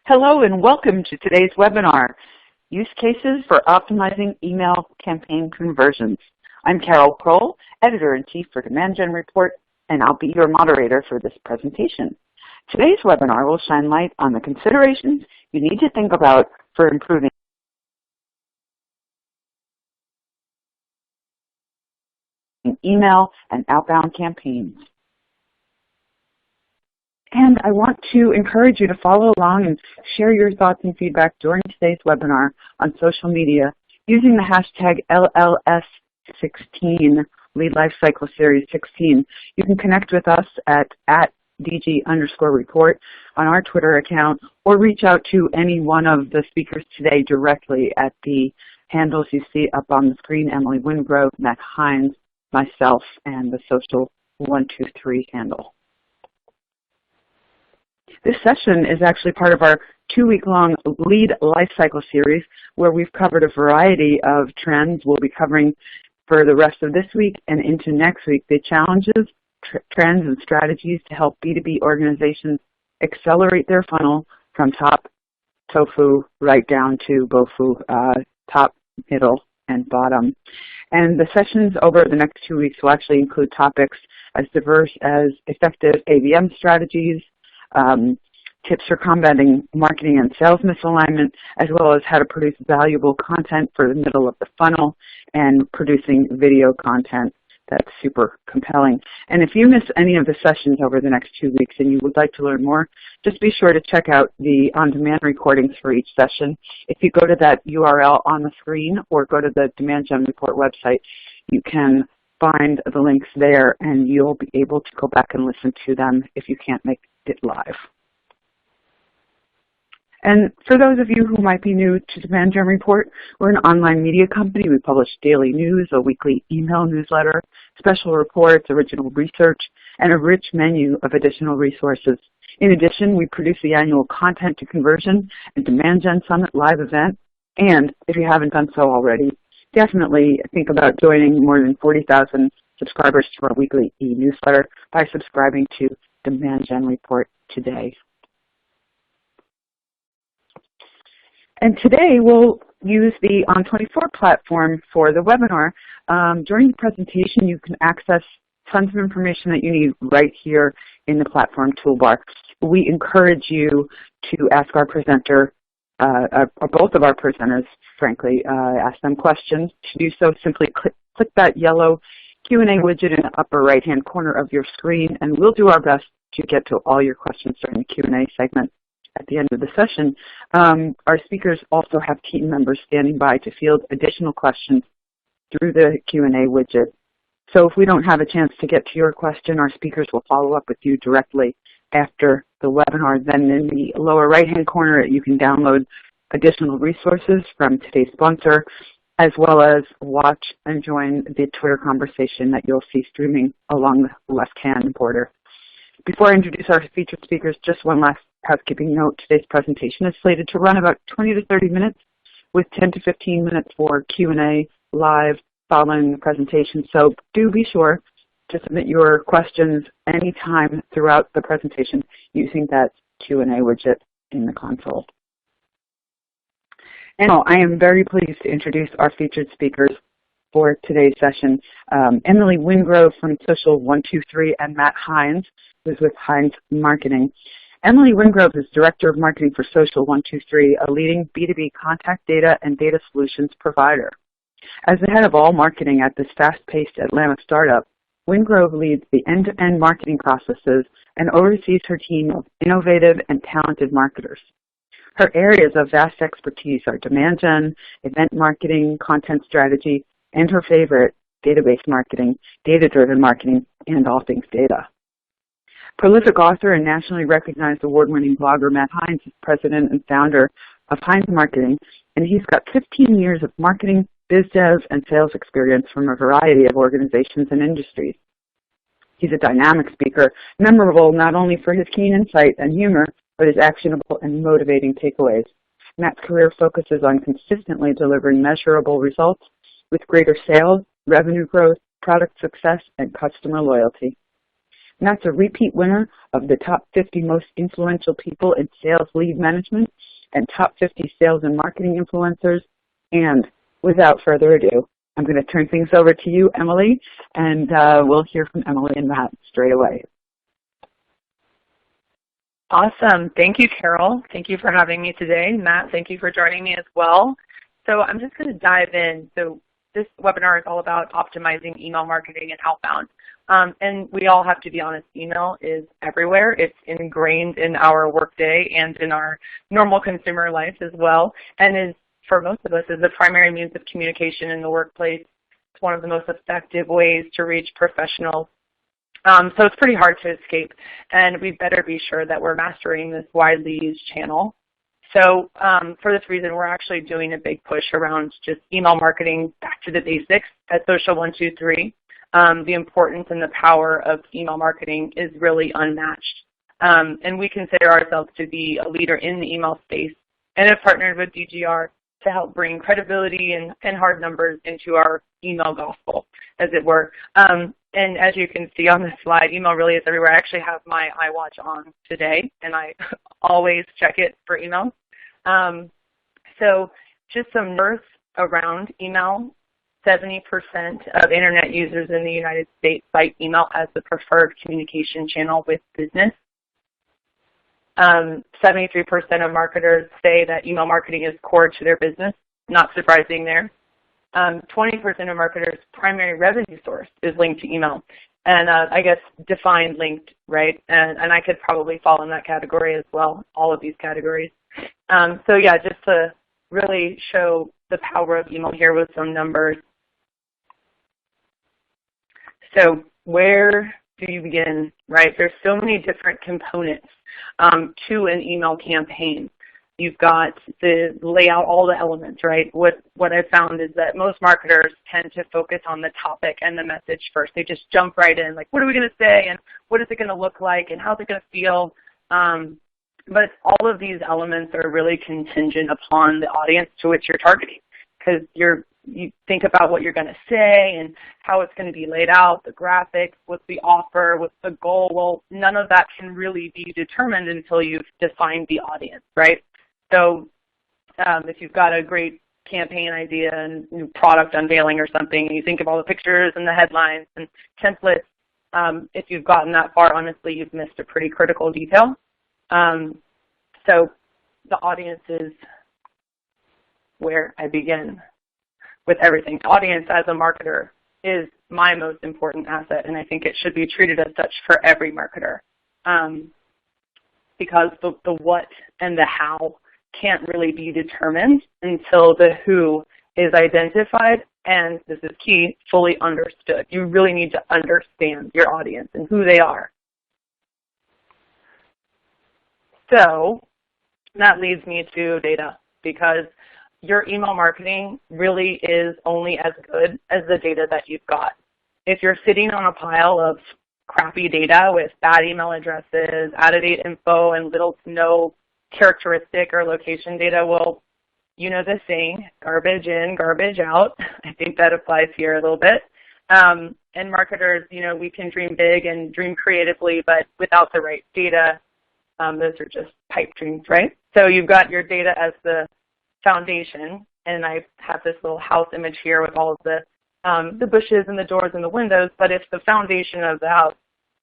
Hello and welcome to today's webinar, Use Cases for Optimizing Email Campaign Conversions. I'm Carol Kroll, Editor-in-Chief for Demand Gen Report, and I'll be your moderator for this presentation. Today's webinar will shine light on the considerations you need to think about for improving email and outbound campaigns. And I want to encourage you to follow along and share your thoughts and feedback during today's webinar on social media using the hashtag LLS16, Lead Lifecycle Series 16. You can connect with us at DG_report on our Twitter account, or reach out to any one of the speakers today directly at the handles you see up on the screen: Emily Wingrove, Matt Hines, myself, and the social 123 handle. This session is actually part of our 2-week-long Lead Lifecycle series, where we've covered a variety of trends. We'll be covering for the rest of this week and into next week the challenges, trends, and strategies to help B2B organizations accelerate their funnel from top tofu right down to bofu, top, middle, and bottom. And the sessions over the next 2 weeks will actually include topics as diverse as effective ABM strategies, tips for combating marketing and sales misalignment, as well as how to produce valuable content for the middle of the funnel and producing video content that's super compelling. And if you miss any of the sessions over the next 2 weeks and you would like to learn more, just be sure to check out the on-demand recordings for each session. If you go to that URL on the screen or go to the Demand Gen Report website, you can find the links there and you'll be able to go back and listen to them if you can't make it live. And for those of you who might be new to Demand Gen Report, we're an online media company. We publish daily news, a weekly email newsletter, special reports, original research, and a rich menu of additional resources. In addition, we produce the annual Content to Conversion and Demand Gen Summit live event. And if you haven't done so already, definitely think about joining more than 40,000 subscribers to our weekly e-newsletter by subscribing to Demand Gen Report today. And today we'll use the On24 platform for the webinar. During the presentation, you can access tons of information that you need right here in the platform toolbar. We encourage you to ask our presenter, or both of our presenters, frankly, ask them questions. To do so, simply click that yellow Q&A widget in the upper right-hand corner of your screen, and we'll do our best to get to all your questions during the Q&A segment at the end of the session. Our speakers also have team members standing by to field additional questions through the Q&A widget. So if we don't have a chance to get to your question, our speakers will follow up with you directly after the webinar. Then in the lower right-hand corner, you can download additional resources from today's sponsor, as well as watch and join the Twitter conversation that you'll see streaming along the left-hand border. Before I introduce our featured speakers, just one last housekeeping note. Today's presentation is slated to run about 20 to 30 minutes with 10 to 15 minutes for Q&A live following the presentation. So do be sure to submit your questions anytime throughout the presentation using that Q&A widget in the console. And I am very pleased to introduce our featured speakers for today's session. Emily Wingrove from Social 123 and Matt Hines, who's with Hines Marketing. Emily Wingrove is Director of Marketing for Social 123, a leading B2B contact data and data solutions provider. As the head of all marketing at this fast-paced Atlanta startup, Wingrove leads the end-to-end marketing processes and oversees her team of innovative and talented marketers. Her areas of vast expertise are demand gen, event marketing, content strategy, and her favorite, database marketing, data-driven marketing, and all things data. Prolific author and nationally recognized award-winning blogger Matt Hines is president and founder of Hines Marketing, and he's got 15 years of marketing, biz dev, and sales experience from a variety of organizations and industries. He's a dynamic speaker, memorable not only for his keen insight and humor, but his actionable and motivating takeaways. Matt's career focuses on consistently delivering measurable results with greater sales, revenue growth, product success, and customer loyalty. and that's a repeat winner of the top 50 most influential people in sales lead management and top 50 sales and marketing influencers. And without further ado, I'm going to turn things over to you, Emily, and we'll hear from Emily and Matt straight away. Awesome. Thank you, Carol. Thank you for having me today. Matt, thank you for joining me as well. So I'm just going to dive in. So this webinar is all about optimizing email marketing and outbound. And we all have to be honest, email is everywhere. It's ingrained in our workday and in our normal consumer life as well, and is, for most of us, is the primary means of communication in the workplace. It's one of the most effective ways to reach professionals. So it's pretty hard to escape, and we better be sure that we're mastering this widely used channel. So for this reason, we're actually doing a big push around just email marketing back to the basics at Social 123. The importance and the power of email marketing is really unmatched. And we consider ourselves to be a leader in the email space and have partnered with DGR to help bring credibility and hard numbers into our email gospel, as it were. And as you can see on this slide, email really is everywhere. I actually have my iWatch on today, and I always check it for email. So just some numbers around email. 70% of Internet users in the United States cite email as the preferred communication channel with business. 73% of marketers say that email marketing is core to their business. Not surprising there. 20% of marketers' primary revenue source is linked to email. And I guess defined linked, right? And I could probably fall in that category as well, all of these categories. So yeah, just to really show the power of email here with some numbers. So where do you begin, right? There's so many different components to an email campaign. You've got to lay out all the elements, right? What I've found is that most marketers tend to focus on the topic and the message first. They just jump right in, like, what are we going to say, and what is it going to look like, and how's it going to feel? But all of these elements are really contingent upon the audience to which you're targeting, because you think about what you're going to say and how it's going to be laid out, the graphics, what's the offer, what's the goal. Well, none of that can really be determined until you've defined the audience, right? So if you've got a great campaign idea and new product unveiling or something, and you think of all the pictures and the headlines and templates, if you've gotten that far, honestly, you've missed a pretty critical detail. So the audience is where I begin with everything. Audience as a marketer is my most important asset, and I think it should be treated as such for every marketer, because the what and the how can't really be determined until the who is identified, and this is key, fully understood. You really need to understand your audience and who they are. So that leads me to data, because your email marketing really is only as good as the data that you've got. If you're sitting on a pile of crappy data with bad email addresses, out-of-date info, and little to no characteristic or location data, well, you know the saying, garbage in, garbage out. I think that applies here a little bit. And marketers, you know, we can dream big and dream creatively, but without the right data, those are just pipe dreams, right? So you've got your data as the foundation, and I have this little house image here with all of the bushes and the doors and the windows, but if the foundation of the house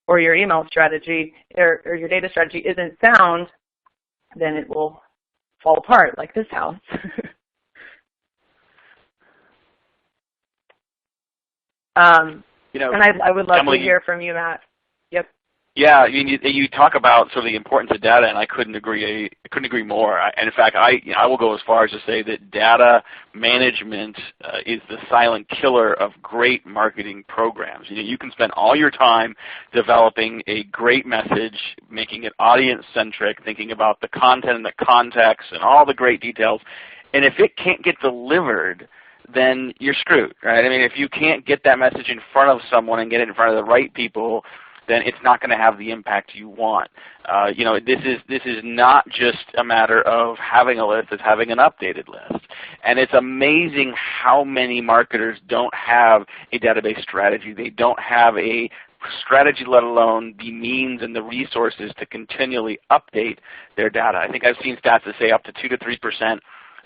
or your email strategy or your data strategy isn't sound, then it will fall apart like this house. You know, and I would love Emily, to hear from you, Matt. Yep. Yeah, I mean, you talk about sort of the importance of data, and I couldn't agree more. And in fact, I will go as far as to say that data management is the silent killer of great marketing programs. You know, you can spend all your time developing a great message, making it audience-centric, thinking about the content and the context and all the great details, and if it can't get delivered, then you're screwed, right? I mean, if you can't get that message in front of someone and get it in front of the right people, then it's not going to have the impact you want. You know, this is not just a matter of having a list, it's having an updated list. And it's amazing how many marketers don't have a database strategy. They don't have a strategy, let alone the means and the resources to continually update their data. I think I've seen stats that say up to 2 to 3%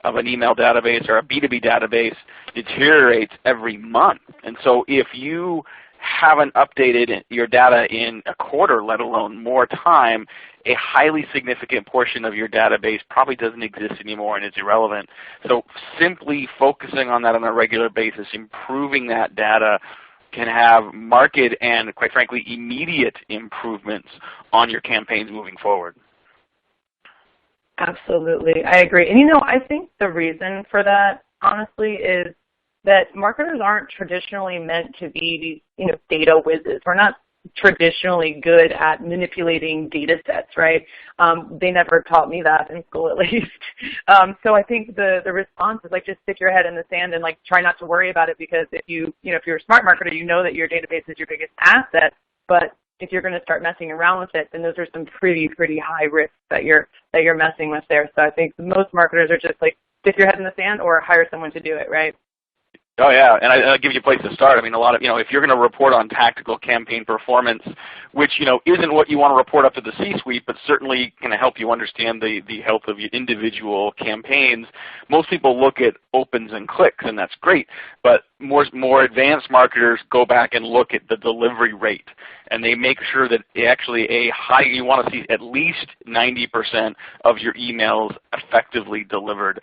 of an email database or a B2B database deteriorates every month. And so if you haven't updated your data in a quarter, let alone more time, a highly significant portion of your database probably doesn't exist anymore and is irrelevant. So simply focusing on that on a regular basis, improving that data, can have marked and, quite frankly, immediate improvements on your campaigns moving forward. Absolutely, I agree. And I think the reason for that, honestly, is that marketers aren't traditionally meant to be these, data whizzes. We're not traditionally good at manipulating data sets, right? They never taught me that in school, at least. So I think the response is just stick your head in the sand and try not to worry about it, because if if you're a smart marketer, you know that your database is your biggest asset. But if you're going to start messing around with it, then those are some pretty high risks that you're messing with there. So I think most marketers are just stick your head in the sand or hire someone to do it, right? Oh yeah, and I'll give you a place to start. I mean, a lot of, if you're going to report on tactical campaign performance, which, isn't what you want to report up to the C-suite, but certainly can help you understand the health of your individual campaigns, most people look at opens and clicks, and that's great. But more advanced marketers go back and look at the delivery rate, and they make sure that you want to see at least 90% of your emails effectively delivered.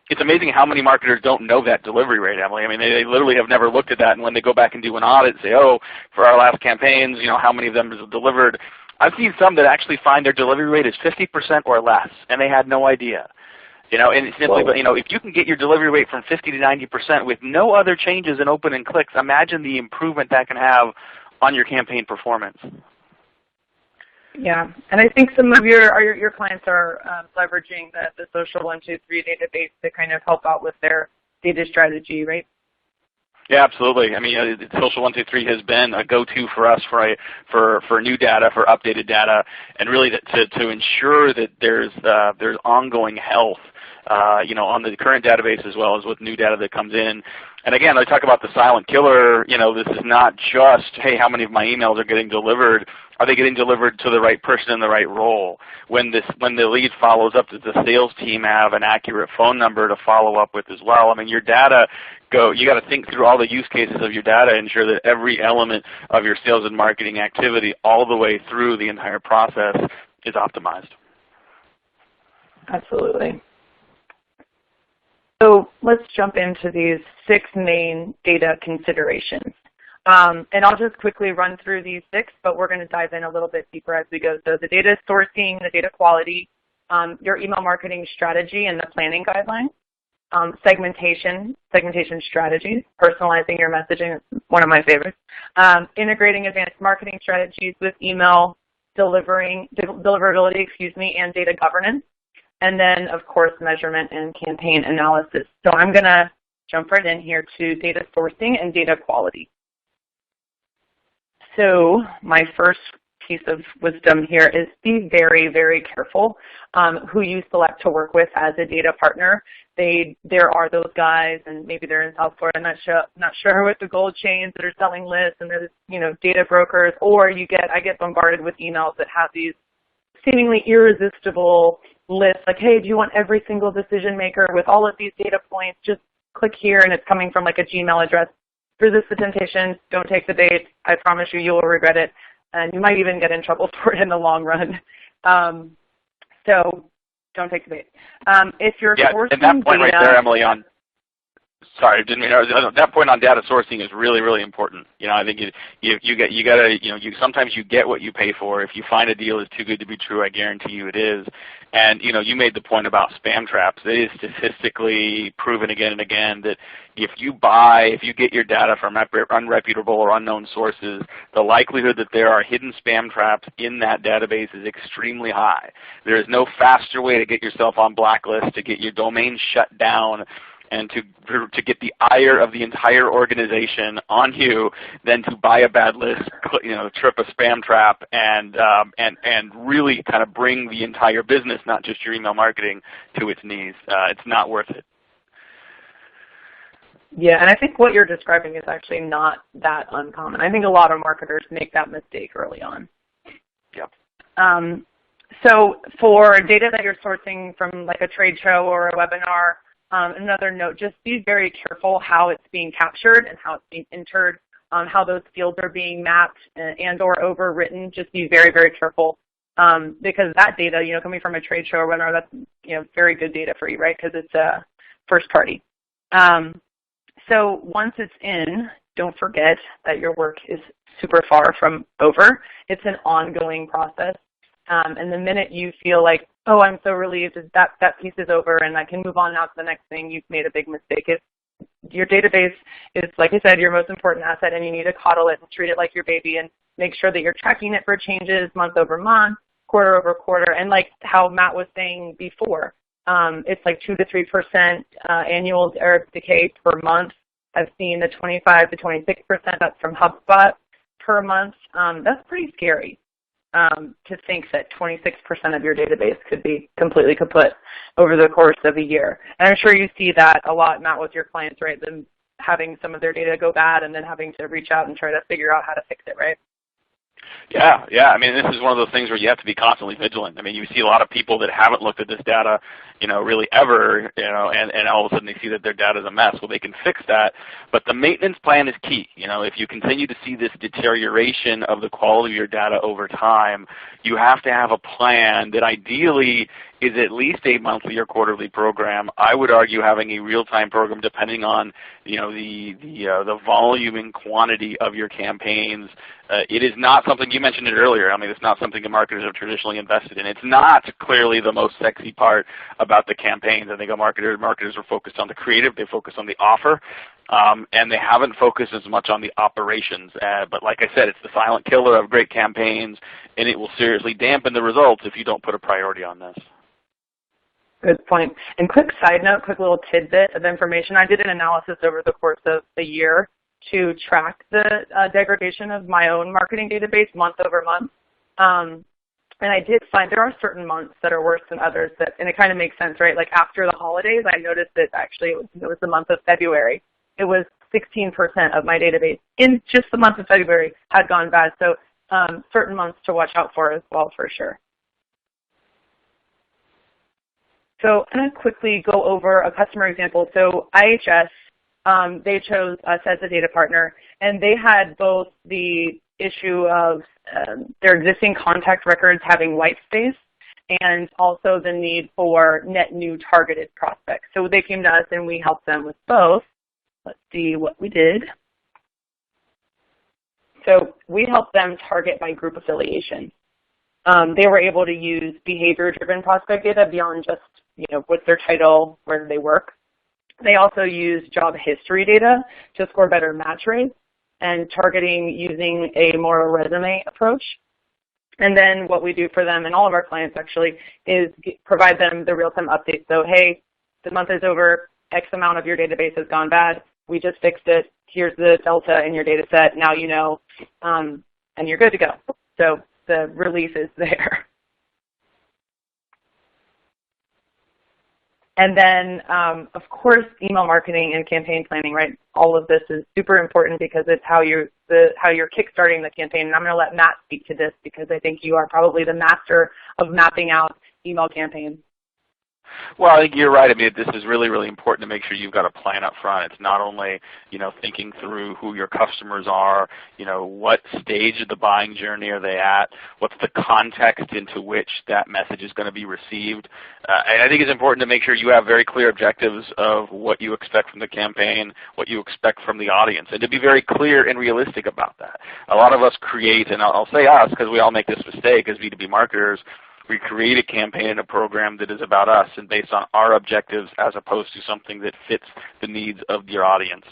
It's amazing how many marketers don't know that delivery rate, Emily. I mean, they literally have never looked at that, and when they go back and do an audit, say, oh, for our last campaigns, how many of them is delivered? I've seen some that actually find their delivery rate is 50% or less, and they had no idea. And it's simply, but if you can get your delivery rate from 50 to 90% with no other changes in open and clicks, imagine the improvement that can have on your campaign performance. Yeah, and I think some of your clients are leveraging the Social 123 database to kind of help out with their data strategy, right? Yeah, absolutely. I mean, Social 123 has been a go-to for us for new data, for updated data, and really to ensure that there's ongoing health, on the current database as well as with new data that comes in. And again, I talk about the silent killer. This is not just, hey, how many of my emails are getting delivered? Are they getting delivered to the right person in the right role? When the lead follows up, does the sales team have an accurate phone number to follow up with as well? I mean, your data, you got to think through all the use cases of your data and ensure that every element of your sales and marketing activity all the way through the entire process is optimized. Absolutely. So let's jump into these 6 main data considerations. And I'll just quickly run through these 6, but we're going to dive in a little bit deeper as we go. So the data sourcing, the data quality, your email marketing strategy and the planning guidelines, segmentation strategies, personalizing your messaging, one of my favorites, integrating advanced marketing strategies with email deliverability, and data governance, and then, of course, measurement and campaign analysis. So I'm going to jump right in here to data sourcing and data quality. So my first piece of wisdom here is be very careful who you select to work with as a data partner. There are those guys, and maybe they're in South Florida, not sure, with the gold chains that are selling lists, and there's data brokers, or I get bombarded with emails that have these seemingly irresistible lists, like, hey, do you want every single decision maker with all of these data points? Just click here, and it's coming from a Gmail address. Resist the temptation. Don't take the bait. I promise you will regret it. And you might even get in trouble for it in the long run. So don't take the bait. If you're sourcing and that point data, right there, Emily, that point on data sourcing is really important. I think sometimes you get what you pay for. If you find a deal is too good to be true, I guarantee you it is. And you made the point about spam traps. It is statistically proven again and again that if you get your data from unreputable or unknown sources, the likelihood that there are hidden spam traps in that database is extremely high. There is no faster way to get yourself on blacklist, to get your domain shut down, and to get the ire of the entire organization on you than to buy a bad list, trip a spam trap, and really kind of bring the entire business, not just your email marketing, to its knees. It's not worth it. Yeah, and I think what you're describing is actually not that uncommon. I think a lot of marketers make that mistake early on. Yep. So for data that you're sourcing from like a trade show or a webinar, another note, just be very careful how it's being captured and how it's being entered, how those fields are being mapped and or overwritten. Just be very, very careful because that data, coming from a trade show or webinar, that's, very good data for you, right? Because it's a first party. So once it's in, don't forget that your work is super far from over. It's an ongoing process. And the minute you feel like, oh, I'm so relieved that piece is over and I can move on now to the next thing, you've made a big mistake. Your database is, like I said, your most important asset, and you need to coddle it and treat it like your baby and make sure that you're tracking it for changes month over month, quarter over quarter. And like how Matt was saying before, it's like 2 to 3% annual error decay per month. I've seen the 25 to 26%, that's from HubSpot per month. That's pretty scary. To think that 26% of your database could be completely kaput over the course of a year. And I'm sure you see that a lot, Matt, with your clients, right? Them having some of their data go bad and then having to reach out and try to figure out how to fix it, right? Yeah. I mean, this is one of those things where you have to be constantly vigilant. I mean, you see a lot of people that haven't looked at this data, really ever, and all of a sudden they see that their data is a mess. Well, they can fix that, but the maintenance plan is key. If you continue to see this deterioration of the quality of your data over time, you have to have a plan that ideally is at least a monthly or quarterly program. I would argue having a real-time program, depending on the volume and quantity of your campaigns. It is not something, you mentioned it earlier, I mean, it's not something that marketers have traditionally invested in. It's not clearly the most sexy part about the campaigns. I think marketers are focused on the creative, they focus on the offer, and they haven't focused as much on the operations. But like I said, it's the silent killer of great campaigns, and it will seriously dampen the results if you don't put a priority on this. Good point. And quick side note, quick little tidbit of information. I did an analysis over the course of the year to track the degradation of my own marketing database month over month. And I did find there are certain months that are worse than others, and it kind of makes sense, right? Like after the holidays, I noticed that actually it was the month of February. It was 16% of my database in just the month of February had gone bad. So certain months to watch out for as well, for sure. So I'm going to quickly go over a customer example. So IHS, they chose us as a data partner, and they had both the issue of their existing contact records having white space and also the need for net new targeted prospects. So they came to us and we helped them with both. Let's see what we did. So we helped them target by group affiliation. They were able to use behavior-driven prospect data beyond just, what's their title, where do they work. They also use job history data to score better match rates and targeting using a more resume approach. And then what we do for them and all of our clients actually is provide them the real-time updates. So, hey, the month is over, X amount of your database has gone bad. We just fixed it. Here's the delta in your data set. Now you know, and you're good to go. So the relief is there. And then, of course, email marketing and campaign planning, right? All of this is super important because it's how you're kickstarting the campaign. And I'm going to let Matt speak to this because I think you are probably the master of mapping out email campaigns. Well, I think you're right. I mean, this is really, really important to make sure you've got a plan up front. It's not only, thinking through who your customers are, what stage of the buying journey are they at, what's the context into which that message is going to be received. And I think it's important to make sure you have very clear objectives of what you expect from the campaign, what you expect from the audience, and to be very clear and realistic about that. A lot of us create, and I'll say us because we all make this mistake as B2B marketers, we create a campaign and a program that is about us and based on our objectives as opposed to something that fits the needs of your audience.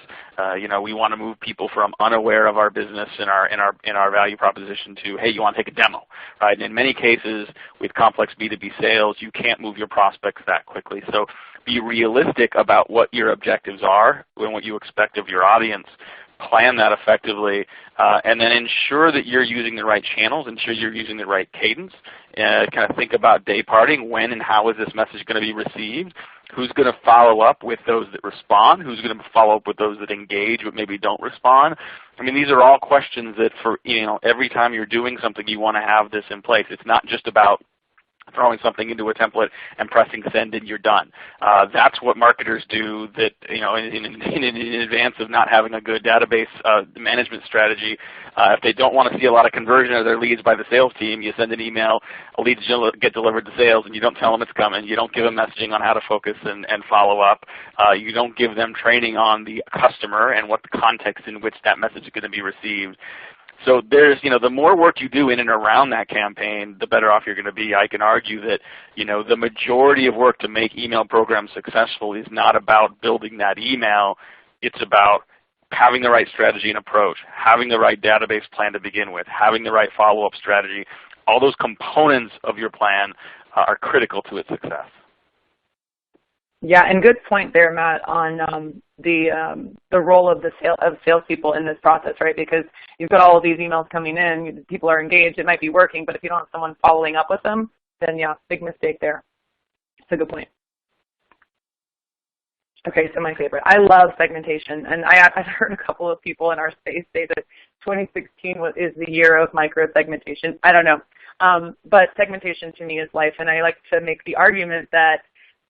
We want to move people from unaware of our business and our value proposition to, hey, you want to take a demo, right? And in many cases with complex B2B sales, you can't move your prospects that quickly. So be realistic about what your objectives are and what you expect of your audience. plan that effectively, and then ensure that you're using the right channels, ensure you're using the right cadence, kind of think about day parting, when and how is this message going to be received, who's going to follow up with those that respond, who's going to follow up with those that engage but maybe don't respond. I mean, these are all questions that for, every time you're doing something, you want to have this in place. It's not just about throwing something into a template and pressing send and you're done. That's what marketers do that, in advance of not having a good database management strategy. If they don't want to see a lot of conversion of their leads by the sales team, you send an email, a lead get delivered to sales, and you don't tell them it's coming. You don't give them messaging on how to focus and follow up. You don't give them training on the customer and what the context in which that message is going to be received. So there's, the more work you do in and around that campaign, the better off you're going to be. I can argue that, the majority of work to make email programs successful is not about building that email. It's about having the right strategy and approach, having the right database plan to begin with, having the right follow-up strategy. All those components of your plan are critical to its success. Yeah, and good point there, Matt, on the role of salespeople in this process, right? Because you've got all of these emails coming in, people are engaged, it might be working, but if you don't have someone following up with them, then yeah, big mistake there. That's a good point. Okay, so my favorite. I love segmentation, and I've heard a couple of people in our space say that 2016 is the year of micro-segmentation. I don't know, but segmentation to me is life, and I like to make the argument that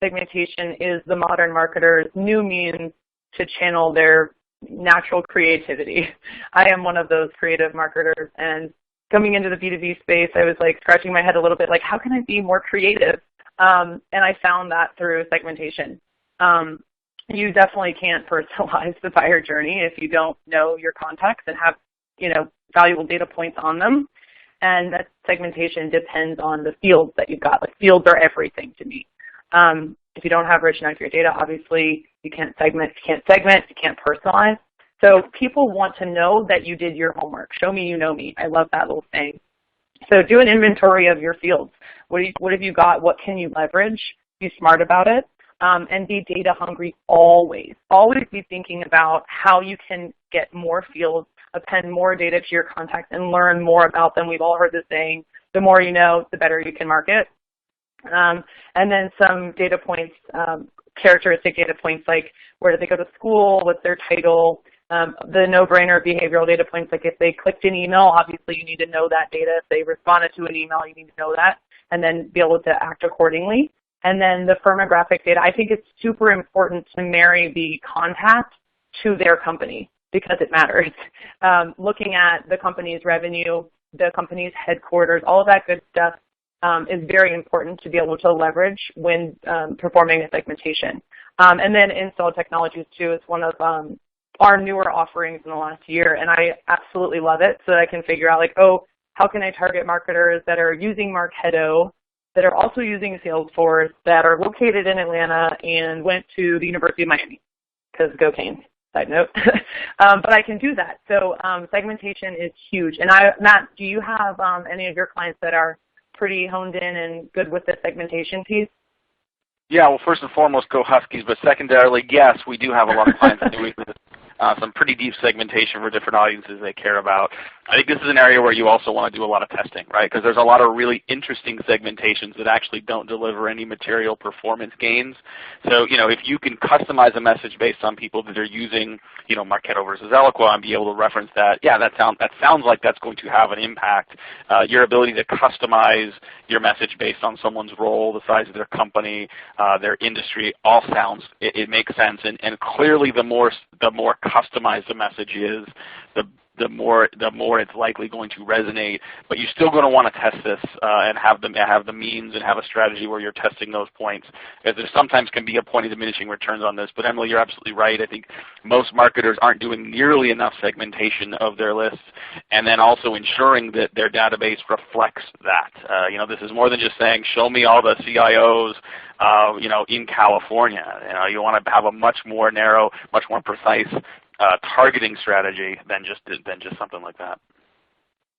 segmentation is the modern marketer's new means to channel their natural creativity. I am one of those creative marketers, and coming into the B2B space, I was like scratching my head a little bit, like how can I be more creative? And I found that through segmentation. You definitely can't personalize the buyer journey if you don't know your contacts and have, valuable data points on them. And that segmentation depends on the fields that you've got. Like fields are everything to me. If you don't have rich and accurate data, obviously you can't segment, you can't personalize. So people want to know that you did your homework. Show me you know me. I love that little saying. So do an inventory of your fields. What have you got? What can you leverage? Be smart about it. And be data hungry always. Always be thinking about how you can get more fields, append more data to your contacts, and learn more about them. We've all heard this saying, the more you know, the better you can market. And then some data points, characteristic data points like where did they go to school, what's their title, the no-brainer behavioral data points like if they clicked an email, obviously you need to know that data. If they responded to an email, you need to know that and then be able to act accordingly. And then the firmographic data, I think it's super important to marry the contact to their company because it matters. Looking at the company's revenue, the company's headquarters, all of that good stuff is very important to be able to leverage when performing a segmentation. And then install technologies too is one of our newer offerings in the last year, and I absolutely love it so that I can figure out like, oh, how can I target marketers that are using Marketo, that are also using Salesforce, that are located in Atlanta and went to the University of Miami, because go Canes, side note. But I can do that. So segmentation is huge. And Matt, do you have any of your clients that are pretty honed in and good with the segmentation piece? Yeah, well, first and foremost, go Huskies. But secondarily, yes, we do have a lot of clients that do some pretty deep segmentation for different audiences they care about. I think this is an area where you also want to do a lot of testing, right? Because there's a lot of really interesting segmentations that actually don't deliver any material performance gains. So, if you can customize a message based on people that are using, Marketo versus Eloqua and be able to reference that, yeah, that sounds like that's going to have an impact. Your ability to customize your message based on someone's role, the size of their company, their industry, all sounds, it makes sense. And clearly the more customized the message is, the more it's likely going to resonate. But you're still going to want to test this and have the means and have a strategy where you're testing those points. Because there sometimes can be a point of diminishing returns on this. But Emily, you're absolutely right. I think most marketers aren't doing nearly enough segmentation of their lists, and then also ensuring that their database reflects that. This is more than just saying, show me all the CIOs in California. You want to have a much more narrow, much more precise targeting strategy than just something like that.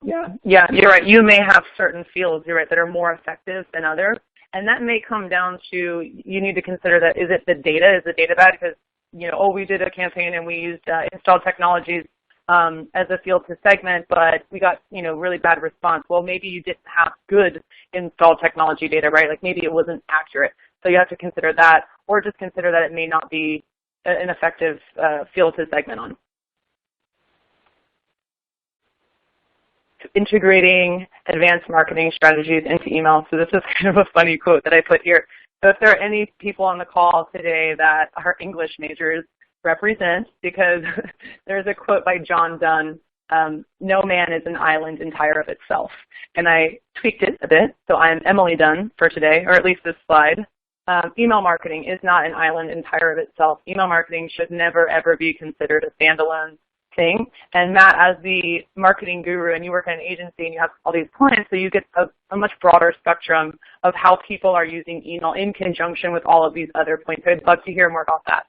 Yeah, you're right. You may have certain fields, you're right, that are more effective than others, and that may come down to you need to consider that is it the data? Is the data bad? Because we did a campaign and we used installed technologies as a field to segment, but we got really bad response. Well, maybe you didn't have good installed technology data, right? Like maybe it wasn't accurate. So you have to consider that, or just consider that it may not be an effective field to segment on. Integrating advanced marketing strategies into email. So this is kind of a funny quote that I put here. So if there are any people on the call today that are English majors, represent, because there's a quote by John Donne, no man is an island entire of itself. And I tweaked it a bit, so I'm Emily Dunn for today, or at least this slide. Email marketing is not an island entire of itself. Email marketing should never, ever be considered a standalone thing. And Matt, as the marketing guru, and you work at an agency and you have all these clients, so you get a much broader spectrum of how people are using email in conjunction with all of these other points. I'd love to hear more about that.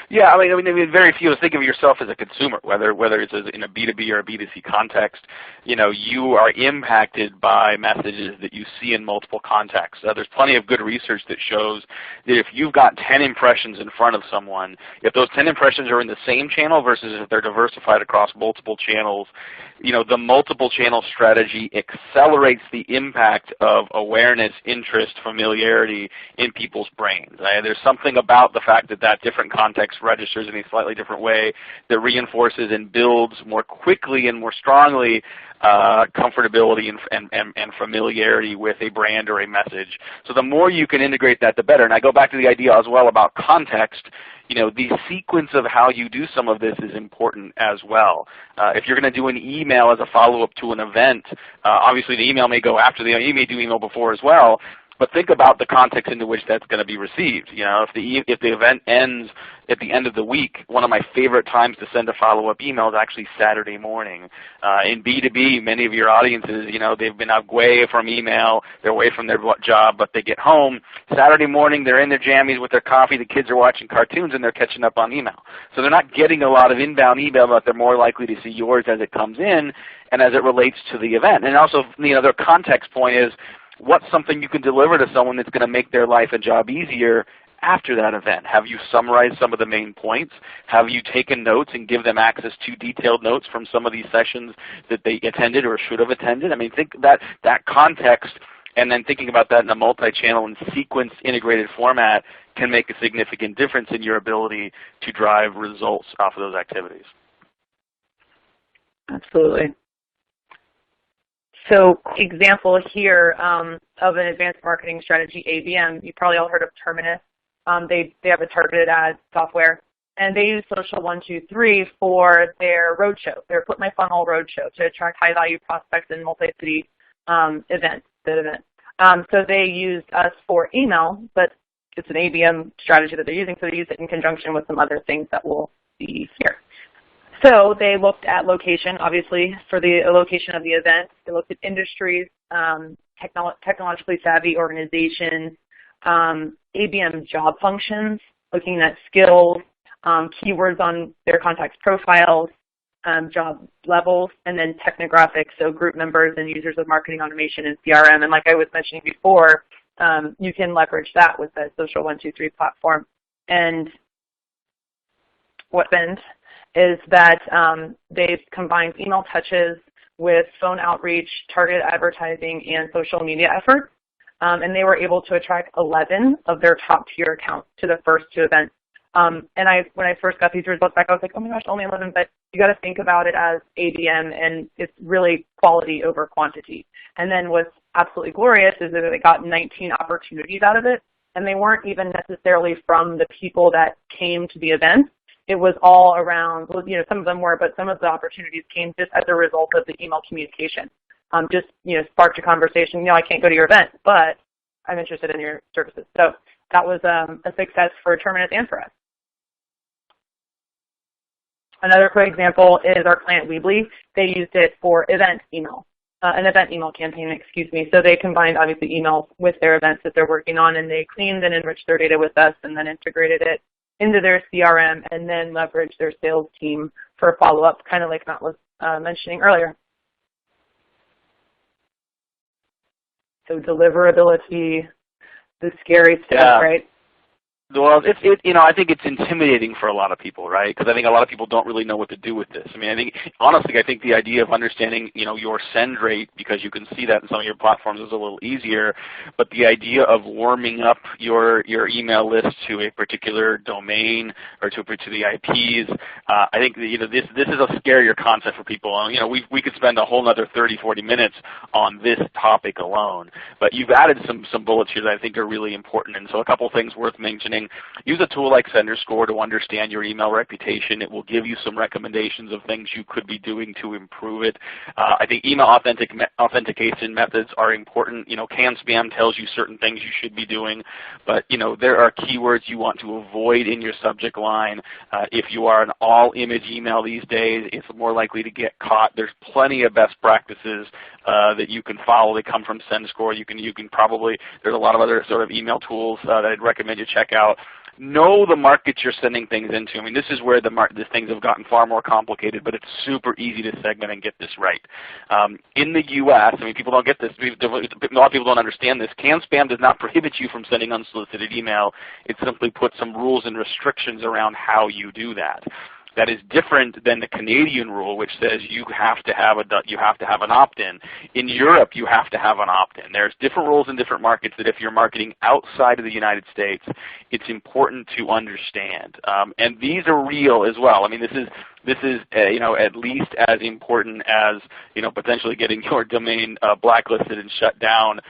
Yeah, I mean, very few of us think of yourself as a consumer, whether it's in a B2B or a B2C context. You are impacted by messages that you see in multiple contexts. There's plenty of good research that shows that if you've got 10 impressions in front of someone, if those 10 impressions are in the same channel versus if they're diversified across multiple channels, the multiple channel strategy accelerates the impact of awareness, interest, familiarity in people's brains. There's something about the fact that different context registers in a slightly different way that reinforces and builds more quickly and more strongly comfortability and familiarity with a brand or a message. So the more you can integrate that, the better. And I go back to the idea as well about context. The sequence of how you do some of this is important as well. If you're going to do an email as a follow-up to an event, obviously the email may go after you may do email before as well. But think about the context into which that's going to be received. If the event ends at the end of the week, one of my favorite times to send a follow-up email is actually Saturday morning. In B2B, many of your audiences, they've been away from email, they're away from their job, but they get home. Saturday morning, they're in their jammies with their coffee, the kids are watching cartoons, and they're catching up on email. So they're not getting a lot of inbound email, but they're more likely to see yours as it comes in and as it relates to the event. And also, their context point is, what's something you can deliver to someone that's going to make their life and job easier after that event? Have you summarized some of the main points? Have you taken notes and give them access to detailed notes from some of these sessions that they attended or should have attended? I mean, think that context, and then thinking about that in a multi-channel and sequence integrated format can make a significant difference in your ability to drive results off of those activities. Absolutely. So example here of an advanced marketing strategy, ABM, you probably all heard of Terminus. They have a targeted ad software, and they use Social 123 for their roadshow, their Flip My Funnel roadshow, to attract high-value prospects in multi-city events. So they used us for email, but it's an ABM strategy that they're using, so they use it in conjunction with some other things that we'll see here. So they looked at location, obviously, for the location of the event. They looked at industries, technologically savvy organizations, ABM job functions, looking at skills, keywords on their contacts profiles, job levels, and then technographics, so group members and users of marketing automation and CRM. And like I was mentioning before, you can leverage that with the Social 123 platform. And what then is that they've combined email touches with phone outreach, targeted advertising, and social media efforts. And they were able to attract 11 of their top tier accounts to the first two events. And when I first got these results back, I was like, oh my gosh, only 11. But you got to think about it as ABM, and it's really quality over quantity. And then what's absolutely glorious is that they got 19 opportunities out of it, and they weren't even necessarily from the people that came to the event. It was all around, well, some of them were, but some of the opportunities came just as a result of the email communication. Just, sparked a conversation. I can't go to your event, but I'm interested in your services. So that was a success for Terminus and for us. Another quick example is our client Weebly. They used it for event email, an event email campaign, excuse me. So they combined, obviously, emails with their events that they're working on, and they cleaned and enriched their data with us and then integrated it into their CRM and then leveraged their sales team for follow-up, kind of like Matt was mentioning earlier. So deliverability, the scary stuff, right? Well, I think it's intimidating for a lot of people, right? Because I think a lot of people don't really know what to do with this. I mean, honestly, I think the idea of understanding, your send rate, because you can see that in some of your platforms, is a little easier. But the idea of warming up your email list to a particular domain or to the IPs, I think that, this is a scarier concept for people. We could spend a whole other 30, 40 minutes on this topic alone. But you've added some bullets here that I think are really important, and so a couple things worth mentioning. Use a tool like SenderScore to understand your email reputation. It will give you some recommendations of things you could be doing to improve it. I think email authentication methods are important. Can spam tells you certain things you should be doing, but there are keywords you want to avoid in your subject line. If you are an all-image email these days, it's more likely to get caught. There's plenty of best practices that you can follow. They come from SendScore. You can probably, there's a lot of other sort of email tools that I'd recommend you check out. Know the markets you're sending things into. I mean, this is where the things have gotten far more complicated, but it's super easy to segment and get this right. In the U.S., people don't get this. A lot of people don't understand this. Can spam does not prohibit you from sending unsolicited email. It simply puts some rules and restrictions around how you do that. That is different than the Canadian rule, which says you have to have an opt-in. In Europe, you have to have an opt-in. There's different rules in different markets that if you're marketing outside of the United States, it's important to understand. And these are real as well. I mean, this is at least as important as potentially getting your domain blacklisted and shut down.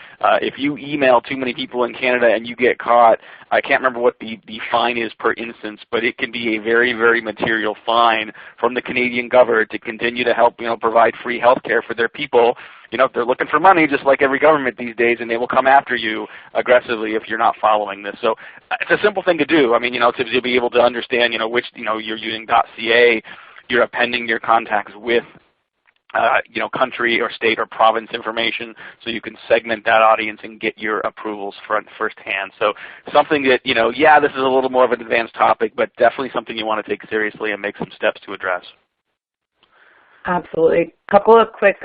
If you email too many people in Canada and you get caught, I can't remember what the fine is per instance, but it can be a very, very material fine from the Canadian government to continue to help provide free health care for their people. They're looking for money just like every government these days, and they will come after you aggressively if you're not following this. So it's a simple thing to do. I mean, to be able to understand, which, you're using .ca, you're appending your contacts with country or state or province information, so you can segment that audience and get your approvals firsthand. So something that, this is a little more of an advanced topic, but definitely something you want to take seriously and make some steps to address. Absolutely. A couple of quick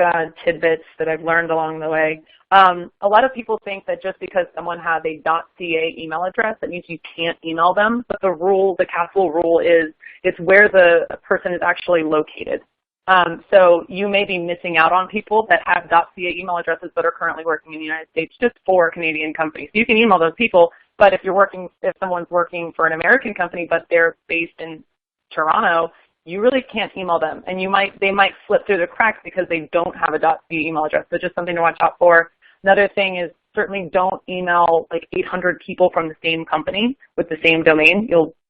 tidbits that I've learned along the way. A lot of people think that just because someone has a .ca email address, that means you can't email them. But the castle rule is it's where the person is actually located. So you may be missing out on people that have .ca email addresses that are currently working in the United States just for Canadian companies. So you can email those people, but if someone's working for an American company but they're based in Toronto, you really can't email them, and they might slip through the cracks because they don't have a .ca email address. So just something to watch out for. Another thing is certainly don't email like 800 people from the same company with the same domain.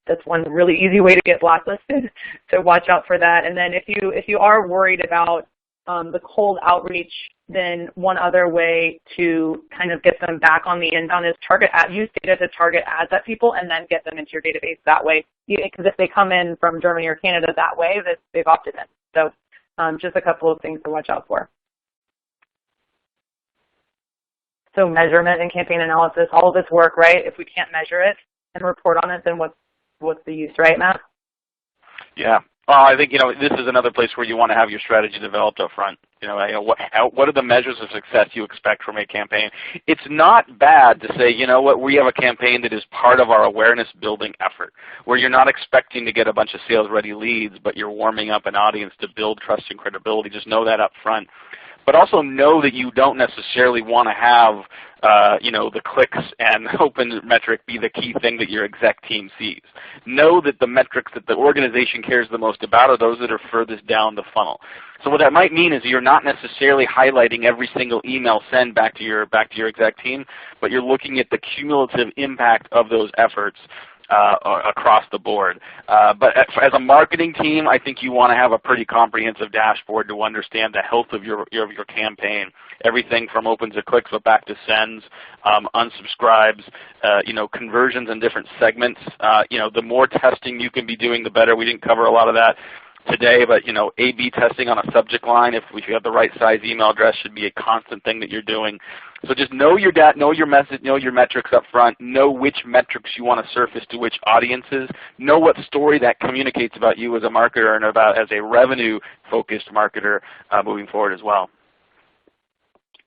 That's one really easy way to get blacklisted. So watch out for that. And then if you are worried about the cold outreach, then one other way to kind of get them back on the inbound is use data to target ads at people and then get them into your database that way. Because if they come in from Germany or Canada that way, they've opted in. So just a couple of things to watch out for. So measurement and campaign analysis, all of this work, right? If we can't measure it and report on it, then what's the use, right, Matt? Yeah. I think this is another place where you want to have your strategy developed up front. What are the measures of success you expect from a campaign? It's not bad to say, we have a campaign that is part of our awareness building effort, where you're not expecting to get a bunch of sales ready leads, but you're warming up an audience to build trust and credibility. Just know that up front. But also know that you don't necessarily want to have the clicks and open metric be the key thing that your exec team sees. Know that the metrics that the organization cares the most about are those that are furthest down the funnel. So what that might mean is you're not necessarily highlighting every single email send back to your exec team, but you're looking at the cumulative impact of those efforts across the board. But as a marketing team, I think you want to have a pretty comprehensive dashboard to understand the health of your campaign. Everything from opens to clicks, but back to sends, unsubscribes, conversions in different segments. The more testing you can be doing, the better. We didn't cover a lot of that today, but A/B testing on a subject line, if you have the right size email address, should be a constant thing that you're doing. So just know your data, know your message, know your metrics up front, know which metrics you want to surface to which audiences, know what story that communicates about you as a marketer and about as a revenue-focused marketer moving forward as well.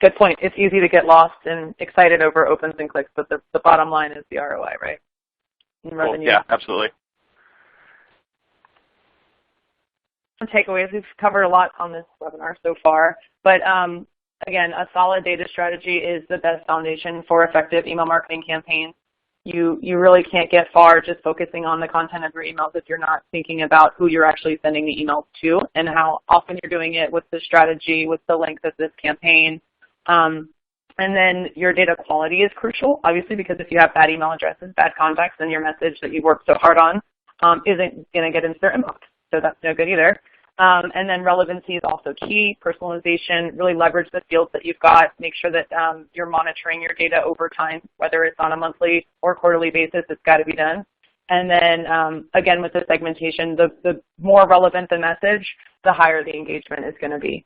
Good point. It's easy to get lost and excited over opens and clicks, but the bottom line is the ROI, right? and revenue. Yeah, absolutely. Takeaways, we've covered a lot on this webinar so far, but again, a solid data strategy is the best foundation for effective email marketing campaigns. You really can't get far just focusing on the content of your emails if you're not thinking about who you're actually sending the emails to and how often you're doing it, what's the strategy, what's the length of this campaign. And then your data quality is crucial, obviously, because if you have bad email addresses, bad contacts, then your message that you've worked so hard on isn't going to get into their inbox. So that's no good either. And then relevancy is also key. Personalization, really leverage the fields that you've got. Make sure that you're monitoring your data over time, whether it's on a monthly or quarterly basis, it's got to be done. And then, again, with the segmentation, the more relevant the message, the higher the engagement is going to be.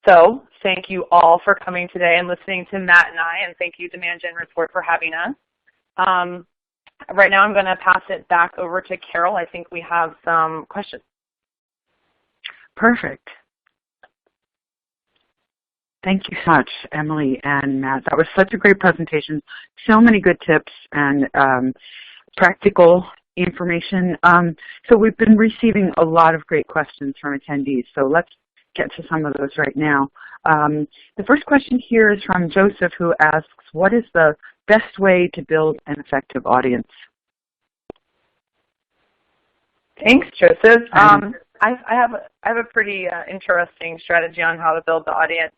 So thank you all for coming today and listening to Matt and I, and thank you, Demand Gen Report, for having us. Right now I'm going to pass it back over to Carol. I think we have some questions. Perfect. Thank you so much, Emily and Matt. That was such a great presentation. So many good tips and practical information. So we've been receiving a lot of great questions from attendees. So let's get to some of those right now. The first question here is from Joseph, who asks, what is the best way to build an effective audience? Thanks, Joseph. I have a pretty interesting strategy on how to build the audience.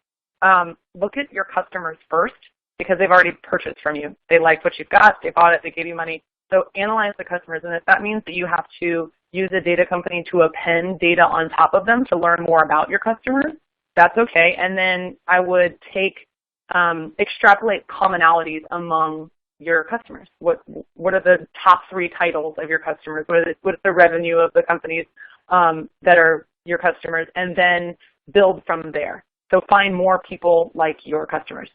Look at your customers first because they've already purchased from you. They liked what you've got. They bought it. They gave you money. So analyze the customers. And if that means that you have to use a data company to append data on top of them to learn more about your customers, that's okay. And then I would extrapolate commonalities among your customers. What are the top 3 titles of your customers? What is the revenue of the companies that are your customers? And then build from there. So find more people like your customers.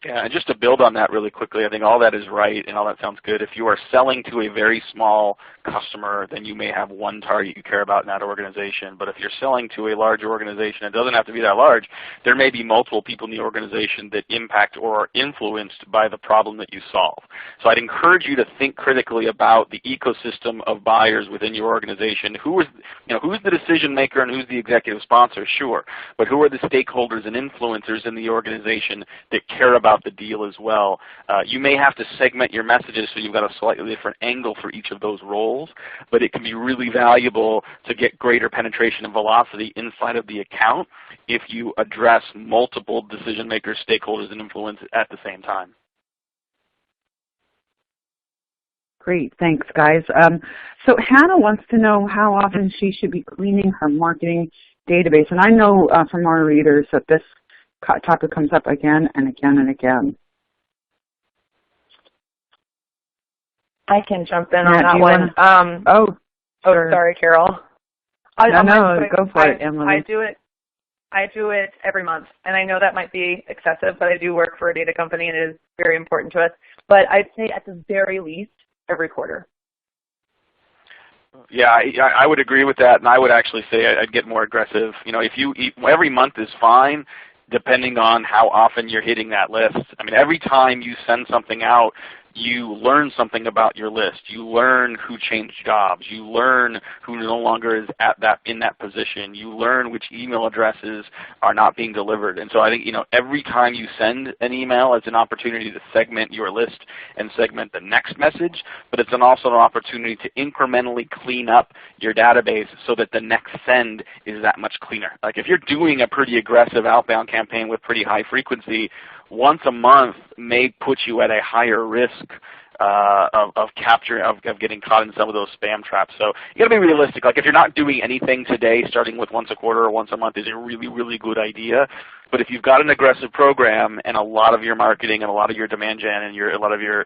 Yeah, and just to build on that really quickly, I think all that is right and all that sounds good. If you are selling to a very small customer, then you may have one target you care about in that organization. But if you're selling to a larger organization, it doesn't have to be that large. There may be multiple people in the organization that impact or are influenced by the problem that you solve. So I'd encourage you to think critically about the ecosystem of buyers within your organization. Who's the decision maker and who's the executive sponsor? Sure. But who are the stakeholders and influencers in the organization that care about the deal as well? You may have to segment your messages so you've got a slightly different angle for each of those roles, but it can be really valuable to get greater penetration and velocity inside of the account if you address multiple decision makers, stakeholders, and influence at the same time. Great, thanks guys. So Hannah wants to know how often she should be cleaning her marketing database. And I know from our readers that this topic comes up again and again and again. I can jump in on that one. Sure. Sorry, Carol. Go for it, Emily. I do it every month, and I know that might be excessive, but I do work for a data company, and it is very important to us. But I'd say at the very least, every quarter. Yeah, I would agree with that, and I would actually say I'd get more aggressive. Every month is fine, depending on how often you're hitting that list. I mean, every time you send something out, you learn something about your list. You learn who changed jobs. You learn who no longer is in that position. You learn which email addresses are not being delivered. And so I think every time you send an email, it's an opportunity to segment your list and segment the next message, but it's also an opportunity to incrementally clean up your database so that the next send is that much cleaner. Like if you're doing a pretty aggressive outbound campaign with pretty high frequency, once a month may put you at a higher risk of getting caught in some of those spam traps. So you got to be realistic. Like if you're not doing anything today, starting with once a quarter or once a month is a really, really good idea. But if you've got an aggressive program and a lot of your marketing and a lot of your demand gen and a lot of your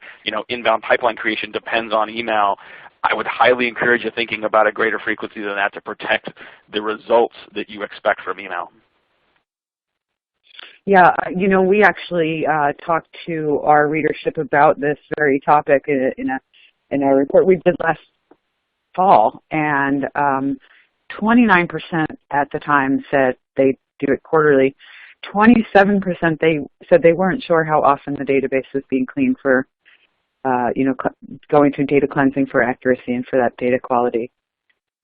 inbound pipeline creation depends on email, I would highly encourage you thinking about a greater frequency than that to protect the results that you expect from email. Yeah, we actually talked to our readership about this very topic in a report we did last fall, and 29% at the time said they do it quarterly, 27% they said they weren't sure how often the database was being cleaned for, going through data cleansing for accuracy and for that data quality.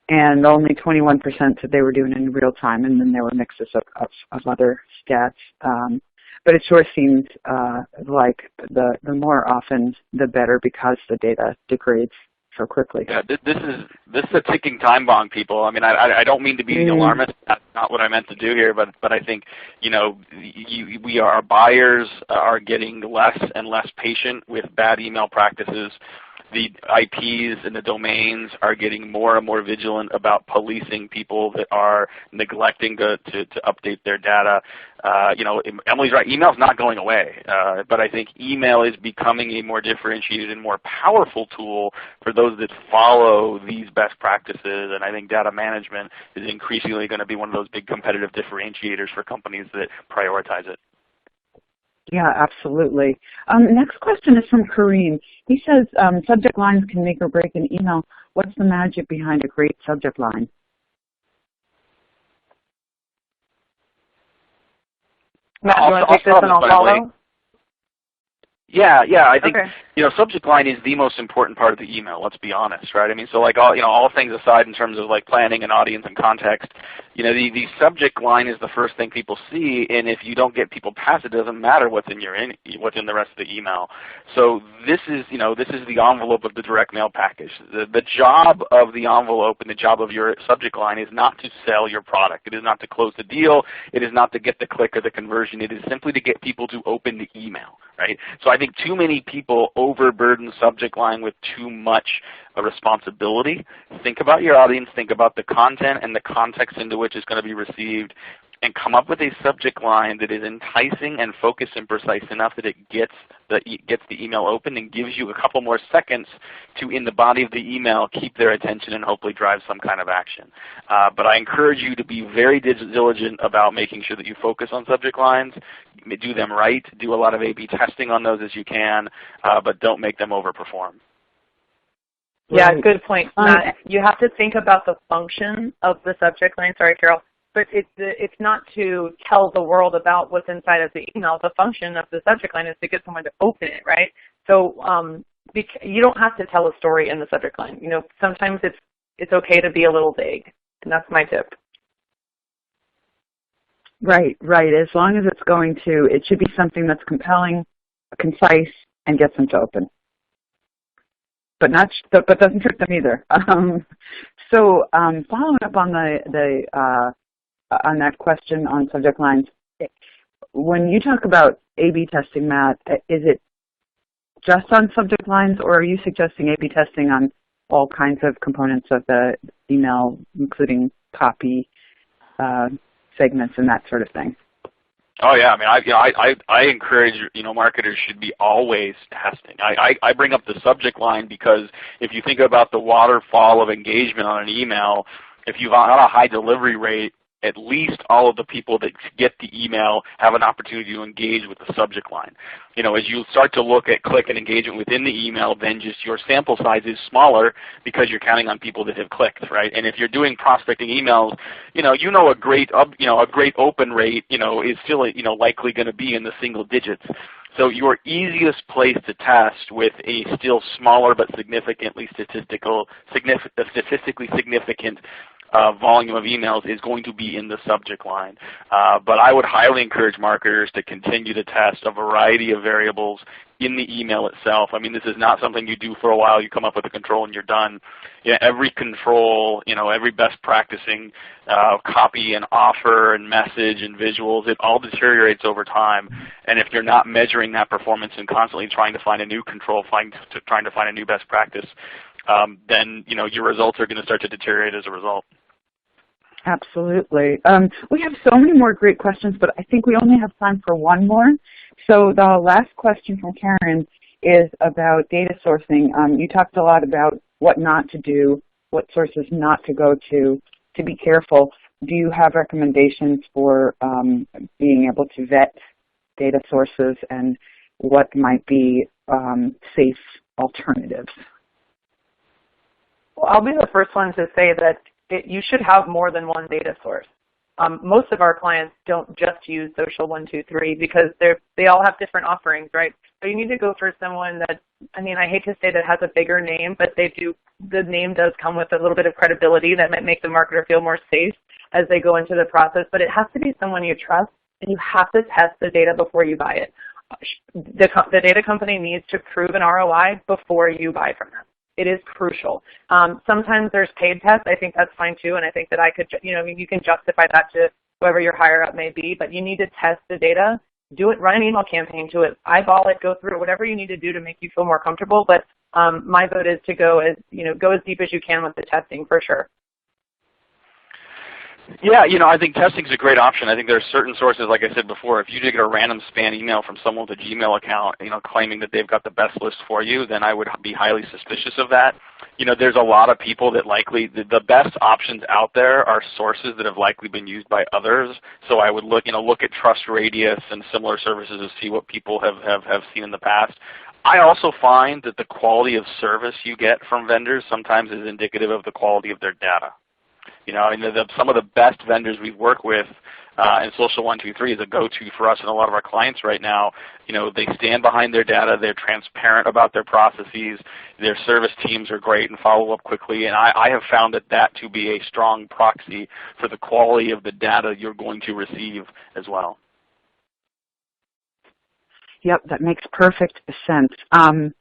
And only 21% said they were doing it in real time, and then there were mixes of other stats. But it sure seems like the more often, the better, because the data degrades so quickly. Yeah, this is a ticking time bomb, people. I mean, I don't mean to be the alarmist. That's not what I meant to do here. But I think our buyers are getting less and less patient with bad email practices. The IPs and the domains are getting more and more vigilant about policing people that are neglecting to update their data. Emily's right, email's not going away, but I think email is becoming a more differentiated and more powerful tool for those that follow these best practices, and I think data management is increasingly going to be one of those big competitive differentiators for companies that prioritize it. Yeah, absolutely. Next question is from Kareem. He says, subject lines can make or break an email. What's the magic behind a great subject line? Matt, do you want to take this and I'll follow? Yeah, I think okay. Subject line is the most important part of the email. Let's be honest, right? I mean, so like all things aside in terms of like planning and audience and context, the subject line is the first thing people see, and if you don't get people past it, doesn't matter what's in the rest of the email. So this is the envelope of the direct mail package. The job of the envelope and the job of your subject line is not to sell your product. It is not to close the deal. It is not to get the click or the conversion. It is simply to get people to open the email, right? So I think too many people overburden subject line with too much responsibility. Think about your audience, think about the content and the context into which it's going to be received, and come up with a subject line that is enticing and focused and precise enough that it gets the email open and gives you a couple more seconds to, in the body of the email, keep their attention and hopefully drive some kind of action. But I encourage you to be very diligent about making sure that you focus on subject lines, do them right, do a lot of A/B testing on those as you can, but don't make them overperform. Yeah, good point, Matt. You have to think about the function of the subject line. Sorry, Carol. But it's not to tell the world about what's inside of the email. The function of the subject line is to get someone to open it, right? So you don't have to tell a story in the subject line. Sometimes it's okay to be a little vague, and that's my tip. Right. As long as it should be something that's compelling, concise, and gets them to open. But doesn't trick them either. So following up on on that question on subject lines, when you talk about A/B testing, Matt, is it just on subject lines, or are you suggesting A/B testing on all kinds of components of the email, including copy, segments, and that sort of thing? Oh yeah, I mean, I encourage marketers should be always testing. I bring up the subject line because if you think about the waterfall of engagement on an email, if you've got a high delivery rate, at least all of the people that get the email have an opportunity to engage with the subject line. As you start to look at click and engagement within the email, then just your sample size is smaller because you're counting on people that have clicked, right? And if you're doing prospecting emails, a great open rate, is still likely going to be in the single digits. So your easiest place to test with a still smaller but statistically significant volume of emails is going to be in the subject line. But I would highly encourage marketers to continue to test a variety of variables in the email itself. I mean, this is not something you do for a while, you come up with a control and you're done. Every control, every best practicing copy and offer and message and visuals, it all deteriorates over time. And if you're not measuring that performance and constantly trying to find a new control, trying to find a new best practice, then your results are going to start to deteriorate as a result. Absolutely. We have so many more great questions, but I think we only have time for one more. So the last question from Karen is about data sourcing. You talked a lot about what not to do, what sources not to go to be careful. Do you have recommendations for being able to vet data sources and what might be safe alternatives? Well, I'll be the first one to say that you should have more than one data source. most of our clients don't just use Social 123 because they all have different offerings, right? So you need to go for someone that, I mean, I hate to say that has a bigger name, but the name does come with a little bit of credibility that might make the marketer feel more safe as they go into the process, but it has to be someone you trust, and you have to test the data before you buy it. The data company needs to prove an ROI before you buy from them. It is crucial. Sometimes there's paid tests. I think that's fine too, and I think that you can justify that to whoever your higher up may be, but you need to test the data. Do it, run an email campaign to it, eyeball it, go through it, whatever you need to do to make you feel more comfortable, but my vote is to go as deep as you can with the testing for sure. Yeah, I think testing is a great option. I think there are certain sources, like I said before, if you get a random spam email from someone with a Gmail account, claiming that they've got the best list for you, then I would be highly suspicious of that. There's a lot of people that likely, the best options out there are sources that have likely been used by others. So I would look at Trust Radius and similar services to see what people have seen in the past. I also find that the quality of service you get from vendors sometimes is indicative of the quality of their data. Some of the best vendors we work with, and Social 123 is a go-to for us and a lot of our clients right now. They stand behind their data. They're transparent about their processes. Their service teams are great and follow up quickly. And I have found that to be a strong proxy for the quality of the data you're going to receive as well. Yep, that makes perfect sense. I'm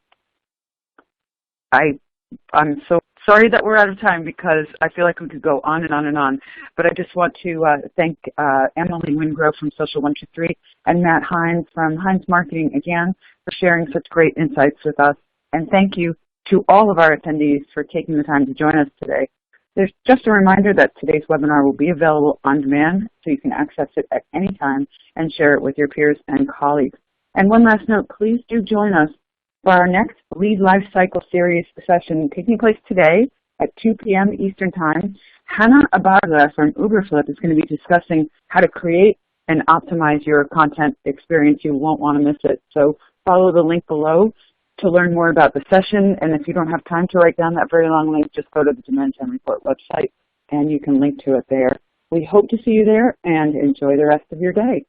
so sorry that we're out of time because I feel like we could go on and on and on. But I just want to thank Emily Wingrove from Social 123 and Matt Hines from Hines Marketing again for sharing such great insights with us. And thank you to all of our attendees for taking the time to join us today. There's just a reminder that today's webinar will be available on demand, so you can access it at any time and share it with your peers and colleagues. And one last note, please do join us for our next Lead Lifecycle Series session taking place today at 2 p.m. Eastern Time. Hannah Abarza from Uberflip is going to be discussing how to create and optimize your content experience. You won't want to miss it. So follow the link below to learn more about the session. And if you don't have time to write down that very long link, just go to the Demand Gen Report website and you can link to it there. We hope to see you there and enjoy the rest of your day.